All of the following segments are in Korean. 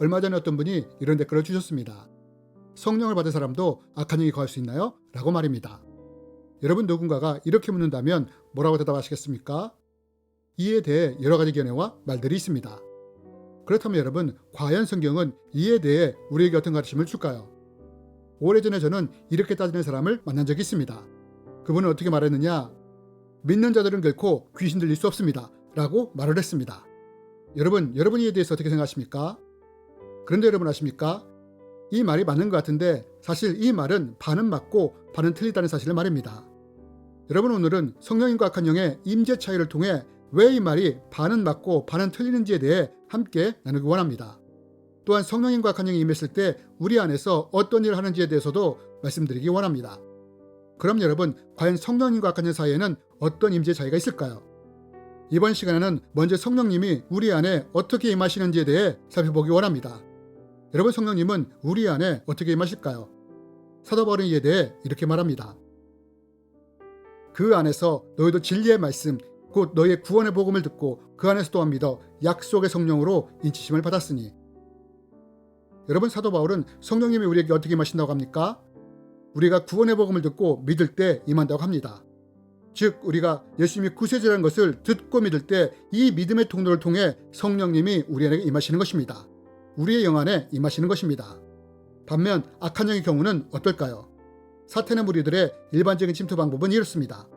얼마 전에 어떤 분이 이런 댓글을 주셨습니다. 성령을 받은 사람도 악한 영이 거할 수 있나요? 라고 말입니다. 여러분 누군가가 이렇게 묻는다면 뭐라고 대답하시겠습니까? 이에 대해 여러 가지 견해와 말들이 있습니다. 그렇다면 여러분, 과연 성경은 이에 대해 우리에게 어떤 가르침을 줄까요? 오래전에 저는 이렇게 따지는 사람을 만난 적이 있습니다. 그분은 어떻게 말했느냐? 믿는 자들은 결코 귀신 들릴 수 없습니다. 라고 말을 했습니다. 여러분 이에 대해서 어떻게 생각하십니까? 그런데 여러분 아십니까? 이 말이 맞는 것 같은데 사실 이 말은 반은 맞고 반은 틀리다는 사실을 말입니다. 여러분, 오늘은 성령님과 악한 영의 임재 차이를 통해 왜 이 말이 반은 맞고 반은 틀리는지에 대해 함께 나누기 원합니다. 또한 성령님과 악한 영이 임했을 때 우리 안에서 어떤 일을 하는지에 대해서도 말씀드리기 원합니다. 그럼 여러분, 과연 성령님과 악한 영 사이에는 어떤 임재 차이가 있을까요? 이번 시간에는 먼저 성령님이 우리 안에 어떻게 임하시는지에 대해 살펴보기 원합니다. 여러분, 성령님은 우리 안에 어떻게 임하실까요? 사도 바울은 이에 대해 이렇게 말합니다. 그 안에서 너희도 진리의 말씀, 곧 너희의 구원의 복음을 듣고 그 안에서 또한 믿어 약속의 성령으로 인치심을 받았으니. 여러분, 사도 바울은 성령님이 우리에게 어떻게 임하신다고 합니까? 우리가 구원의 복음을 듣고 믿을 때 임한다고 합니다. 즉, 우리가 예수님이 구세주라는 것을 듣고 믿을 때 이 믿음의 통로를 통해 성령님이 우리 안에 임하시는 것입니다. 우리의 영 안에 임하시는 것입니다. 반면 악한 영의 경우는 어떨까요? 사탄의 무리들의 일반적인 침투 방법은 이렇습니다.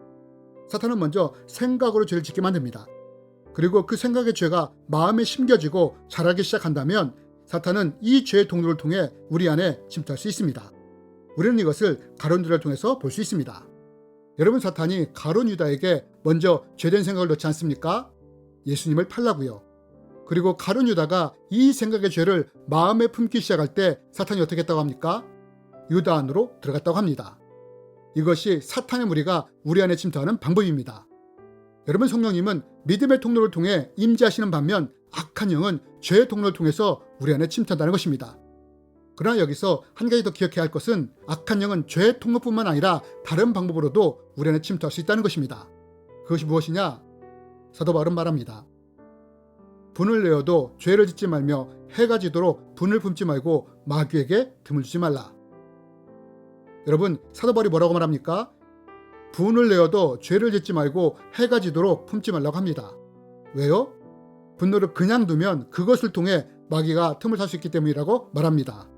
사탄은 먼저 생각으로 죄를 짓게 만듭니다. 그리고 그 생각의 죄가 마음에 심겨지고 자라기 시작한다면 사탄은 이 죄의 통로를 통해 우리 안에 침투할 수 있습니다. 우리는 이것을 가룟 유다를 통해서 볼 수 있습니다. 여러분, 사탄이 가룟 유다에게 먼저 죄된 생각을 넣지 않습니까? 예수님을 팔라고요. 그리고 가룟 유다가 이 생각의 죄를 마음에 품기 시작할 때 사탄이 어떻게 했다고 합니까? 유다 안으로 들어갔다고 합니다. 이것이 사탄의 무리가 우리 안에 침투하는 방법입니다. 여러분, 성령님은 믿음의 통로를 통해 임재하시는 반면 악한 영은 죄의 통로를 통해서 우리 안에 침투한다는 것입니다. 그러나 여기서 한 가지 더 기억해야 할 것은 악한 영은 죄의 통로뿐만 아니라 다른 방법으로도 우리 안에 침투할 수 있다는 것입니다. 그것이 무엇이냐? 사도 바울은 말합니다. 분을 내어도 죄를 짓지 말며 해가 지도록 분을 품지 말고 마귀에게 틈을 주지 말라. 여러분, 사도 바울이 뭐라고 말합니까? 분을 내어도 죄를 짓지 말고 해가 지도록 품지 말라고 합니다. 왜요? 분노를 그냥 두면 그것을 통해 마귀가 틈을 탈 수 있기 때문이라고 말합니다.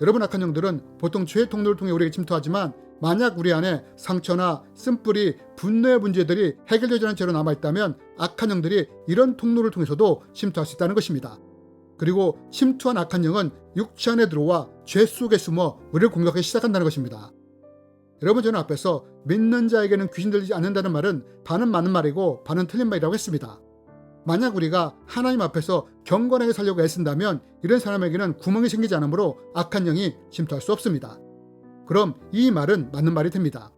여러분, 악한 영들은 보통 죄의 통로를 통해 우리에게 침투하지만 만약 우리 안에 상처나 쓴뿌리, 분노의 문제들이 해결되지 않은 채로 남아있다면 악한 영들이 이런 통로를 통해서도 침투할 수 있다는 것입니다. 그리고 침투한 악한 영은 육체 안에 들어와 죄 속에 숨어 우리를 공격하기 시작한다는 것입니다. 여러분, 저는 앞에서 믿는 자에게는 귀신 들리지 않는다는 말은 반은 맞는 말이고 반은 틀린 말이라고 했습니다. 만약 우리가 하나님 앞에서 경건하게 살려고 애쓴다면 이런 사람에게는 구멍이 생기지 않으므로 악한 영이 침투할 수 없습니다. 그럼 이 말은 맞는 말이 됩니다.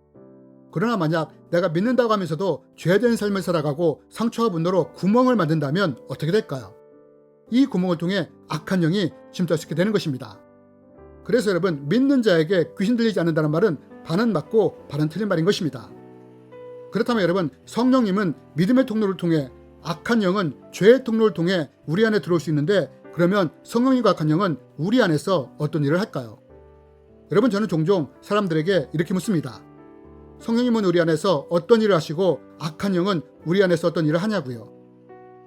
그러나 만약 내가 믿는다고 하면서도 죄된 삶을 살아가고 상처와 분노로 구멍을 만든다면 어떻게 될까요? 이 구멍을 통해 악한 영이 침투할 수 있게 되는 것입니다. 그래서 여러분, 믿는 자에게 귀신 들리지 않는다는 말은 반은 맞고 반은 틀린 말인 것입니다. 그렇다면 여러분, 성령님은 믿음의 통로를 통해, 악한 영은 죄의 통로를 통해 우리 안에 들어올 수 있는데 그러면 성령님과 악한 영은 우리 안에서 어떤 일을 할까요? 여러분, 저는 종종 사람들에게 이렇게 묻습니다. 성령님은 우리 안에서 어떤 일을 하시고 악한 영은 우리 안에서 어떤 일을 하냐고요.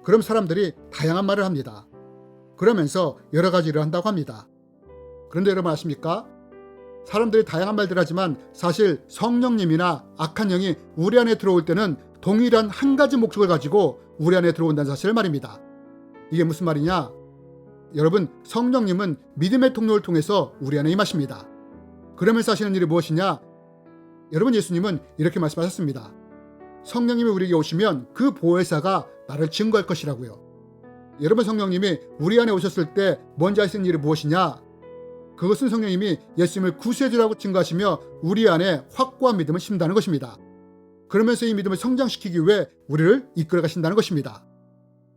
그럼 사람들이 다양한 말을 합니다. 그러면서 여러 가지 일을 한다고 합니다. 그런데 여러분 아십니까? 사람들이 다양한 말들을 하지만 사실 성령님이나 악한 영이 우리 안에 들어올 때는 동일한 한 가지 목적을 가지고 우리 안에 들어온다는 사실을 말입니다. 이게 무슨 말이냐? 여러분, 성령님은 믿음의 통로를 통해서 우리 안에 임하십니다. 그러면서 하시는 일이 무엇이냐? 여러분, 예수님은 이렇게 말씀하셨습니다. 성령님이 우리에게 오시면 그 보혜사가 나를 증거할 것이라고요. 여러분, 성령님이 우리 안에 오셨을 때 먼저 하시는 일이 무엇이냐? 그것은 성령님이 예수님을 구세주라고 증거하시며 우리 안에 확고한 믿음을 심는다는 것입니다. 그러면서 이 믿음을 성장시키기 위해 우리를 이끌어 가신다는 것입니다.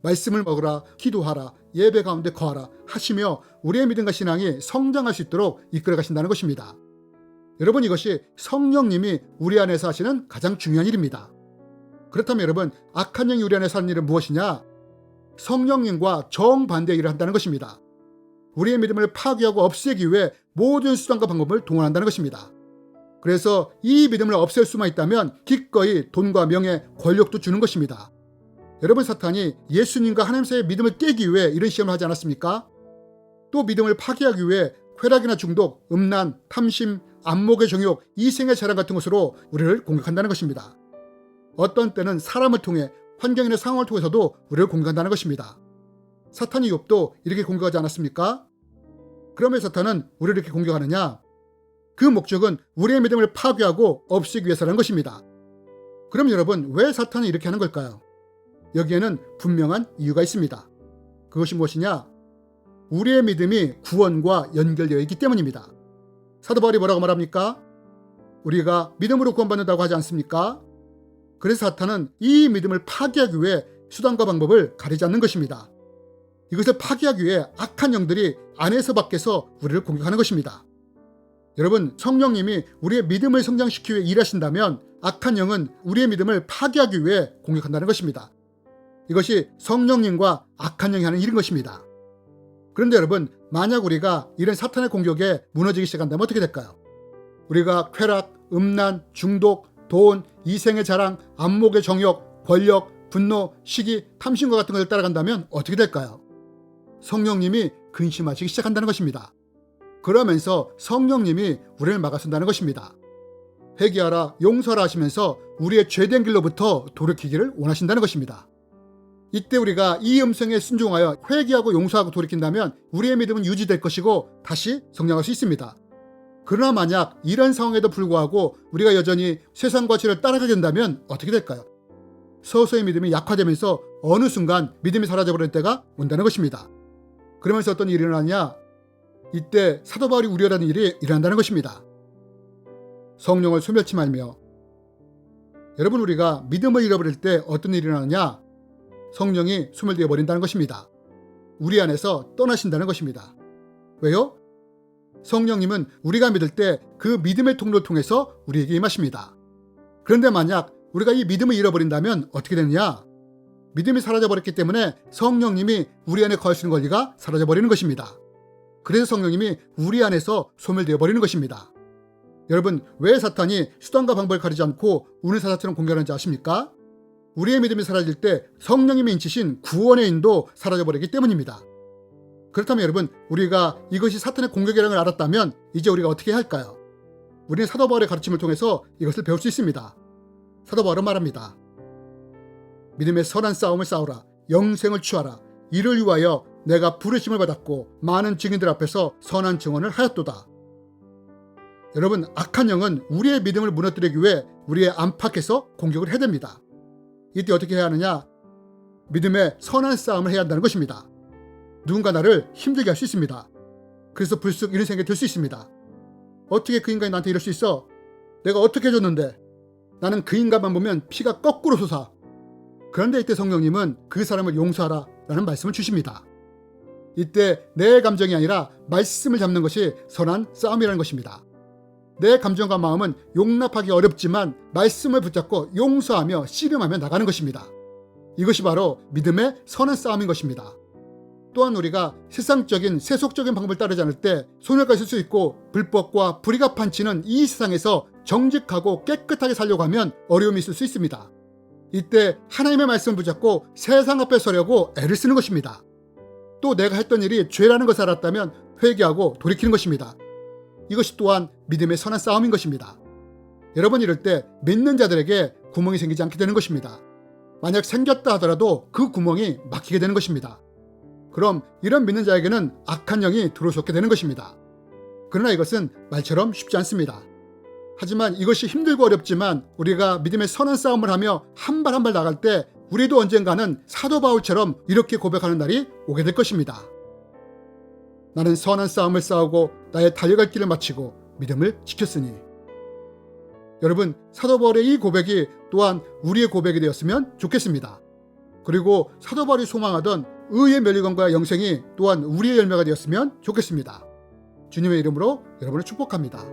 말씀을 먹으라, 기도하라, 예배 가운데 거하라 하시며 우리의 믿음과 신앙이 성장할 수 있도록 이끌어 가신다는 것입니다. 여러분, 이것이 성령님이 우리 안에서 하시는 가장 중요한 일입니다. 그렇다면 여러분, 악한 영이 우리 안에서 하는 일은 무엇이냐? 성령님과 정반대의 일을 한다는 것입니다. 우리의 믿음을 파괴하고 없애기 위해 모든 수단과 방법을 동원한다는 것입니다. 그래서 이 믿음을 없앨 수만 있다면 기꺼이 돈과 명예, 권력도 주는 것입니다. 여러분, 사탄이 예수님과 하나님 사이의 믿음을 깨기 위해 이런 시험을 하지 않았습니까? 또 믿음을 파괴하기 위해 쾌락이나 중독, 음란, 탐심, 안목의 정욕, 이생의 자랑 같은 것으로 우리를 공격한다는 것입니다. 어떤 때는 사람을 통해, 환경이나 상황을 통해서도 우리를 공격한다는 것입니다. 사탄이 욥도 이렇게 공격하지 않았습니까? 그러면 사탄은 우리를 이렇게 공격하느냐? 그 목적은 우리의 믿음을 파괴하고 없애기 위해서라는 것입니다. 그럼 여러분, 왜 사탄이 이렇게 하는 걸까요? 여기에는 분명한 이유가 있습니다. 그것이 무엇이냐? 우리의 믿음이 구원과 연결되어 있기 때문입니다. 사도 바울이 뭐라고 말합니까? 우리가 믿음으로 구원받는다고 하지 않습니까? 그래서 사탄은 이 믿음을 파괴하기 위해 수단과 방법을 가리지 않는 것입니다. 이것을 파괴하기 위해 악한 영들이 안에서 밖에서 우리를 공격하는 것입니다. 여러분, 성령님이 우리의 믿음을 성장시키기 위해 일하신다면 악한 영은 우리의 믿음을 파괴하기 위해 공격한다는 것입니다. 이것이 성령님과 악한 영이 하는 일인 것입니다. 그런데 여러분, 만약 우리가 이런 사탄의 공격에 무너지기 시작한다면 어떻게 될까요? 우리가 쾌락, 음란, 중독, 돈, 이생의 자랑, 안목의 정욕, 권력, 분노, 시기, 탐심과 같은 것을 따라간다면 어떻게 될까요? 성령님이 근심하시기 시작한다는 것입니다. 그러면서 성령님이 우리를 막아선다는 것입니다. 회개하라, 용서하라 하시면서 우리의 죄된 길로부터 돌이키기를 원하신다는 것입니다. 이때 우리가 이 음성에 순종하여 회개하고 용서하고 돌이킨다면 우리의 믿음은 유지될 것이고 다시 성장할 수 있습니다. 그러나 만약 이런 상황에도 불구하고 우리가 여전히 세상과 죄를 따라가게 된다면 어떻게 될까요? 서서히 믿음이 약화되면서 어느 순간 믿음이 사라져버릴 때가 온다는 것입니다. 그러면서 어떤 일이 일어나냐? 이때 사도 바울이 우려하는 일이 일어난다는 것입니다. 성령을 소멸치 말며. 여러분, 우리가 믿음을 잃어버릴 때 어떤 일이 일어나느냐? 성령이 소멸되어 버린다는 것입니다. 우리 안에서 떠나신다는 것입니다. 왜요? 성령님은 우리가 믿을 때 그 믿음의 통로를 통해서 우리에게 임하십니다. 그런데 만약 우리가 이 믿음을 잃어버린다면 어떻게 되느냐? 믿음이 사라져버렸기 때문에 성령님이 우리 안에 거하시는 권리가 사라져버리는 것입니다. 그래서 성령님이 우리 안에서 소멸되어 버리는 것입니다. 여러분, 왜 사탄이 수단과 방법을 가리지 않고 우는 사자처럼 공격하는지 아십니까? 우리의 믿음이 사라질 때 성령님이 인치신 구원의 인도 사라져버리기 때문입니다. 그렇다면 여러분, 우리가 이것이 사탄의 공격이라는 걸 알았다면 이제 우리가 어떻게 할까요? 우리는 사도 바울의 가르침을 통해서 이것을 배울 수 있습니다. 사도 바울은 말합니다. 믿음의 선한 싸움을 싸우라. 영생을 취하라. 이를 위하여 내가 부르심을 받았고 많은 증인들 앞에서 선한 증언을 하였도다. 여러분, 악한 영은 우리의 믿음을 무너뜨리기 위해 우리의 안팎에서 공격을 해야 됩니다. 이때 어떻게 해야 하느냐? 믿음의 선한 싸움을 해야 한다는 것입니다. 누군가 나를 힘들게 할 수 있습니다. 그래서 불쑥 이런 생각이 들 수 있습니다. 어떻게 그 인간이 나한테 이럴 수 있어? 내가 어떻게 해줬는데? 나는 그 인간만 보면 피가 거꾸로 솟아. 그런데 이때 성령님은 그 사람을 용서하라 라는 말씀을 주십니다. 이때 내 감정이 아니라 말씀을 잡는 것이 선한 싸움이라는 것입니다. 내 감정과 마음은 용납하기 어렵지만 말씀을 붙잡고 용서하며 씨름하며 나가는 것입니다. 이것이 바로 믿음의 선한 싸움인 것입니다. 또한 우리가 세상적인 세속적인 방법을 따르지 않을 때 소멸까지 쓸 수 있고 불법과 불의가 판치는 이 세상에서 정직하고 깨끗하게 살려고 하면 어려움이 있을 수 있습니다. 이때 하나님의 말씀을 붙잡고 세상 앞에 서려고 애를 쓰는 것입니다. 또 내가 했던 일이 죄라는 것을 알았다면 회개하고 돌이키는 것입니다. 이것이 또한 믿음의 선한 싸움인 것입니다. 여러분, 이럴 때 믿는 자들에게 구멍이 생기지 않게 되는 것입니다. 만약 생겼다 하더라도 그 구멍이 막히게 되는 것입니다. 그럼 이런 믿는 자에게는 악한 영이 들어올 수 없게 되는 것입니다. 그러나 이것은 말처럼 쉽지 않습니다. 하지만 이것이 힘들고 어렵지만 우리가 믿음의 선한 싸움을 하며 한 발 한 발 나갈 때 우리도 언젠가는 사도 바울처럼 이렇게 고백하는 날이 오게 될 것입니다. 나는 선한 싸움을 싸우고 나의 달려갈 길을 마치고 믿음을 지켰으니. 여러분, 사도 바울의 이 고백이 또한 우리의 고백이 되었으면 좋겠습니다. 그리고 사도 바울이 소망하던 의의 멸류관과 영생이 또한 우리의 열매가 되었으면 좋겠습니다. 주님의 이름으로 여러분을 축복합니다.